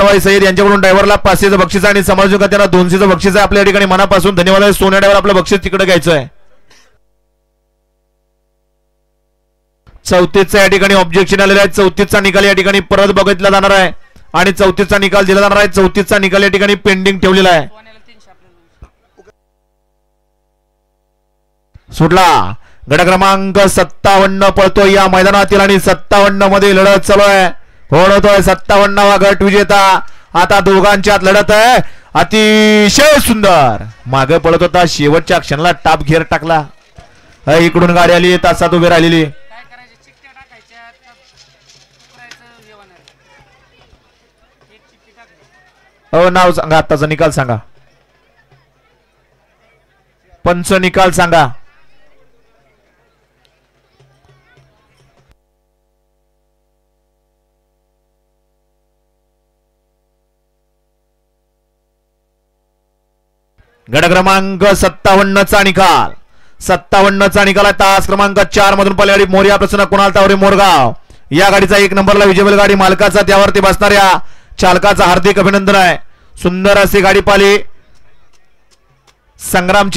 कारवाई सय्यद यांच्याकडून ड्रायव्हरला 500चं बक्षीस आणि समालोचकांना 200चं बक्षीस आहे. आपल्या या ठिकाणी मनापासून धन्यवाद आहे. सोन्या ड्रायव्हर आपलं बक्षीस तिकडे घ्यायचं आहे. 34चा या ठिकाणी ऑब्जेक्शन आलेलं आहे. 34चा निकाल या ठिकाणी परत बघितला जाणार आहे आणि 34चा निकाल दिला जाणार आहे. 34चा निकाल या ठिकाणी पेंडिंग ठेवलेला आहे. सुटला गट क्रमांक 57 पळतोय या मैदानातील आणि 57 मध्ये लढत चालू आहे. होतोय 57वा गट विजेता. आता दोघांच्यात लढत आहे. अतिशय सुंदर मागे पळत होता, शेवटच्या क्षणाला टाप घेर टाकला. इकडून गाडी आली, तासात उभी राहिलेली. हो नाव सांगा, आताचा निकाल सांगा, पंच निकाल सांगा. गट क्रमांक 57चा निकाल, 57चा निकाल आहे. तास क्रमांक 4 मधून पल्ल्याडी मोर्या प्रसन्न कुणाल तावरे मोरगाव या गाडीचा 1 नंबरला विजेबल गाडी मालकाचा, त्यावरती बसणाऱ्या चालकाचा हार्दिक अभिनंदन आहे. सुंदर अशी गाडी पाली संग्राम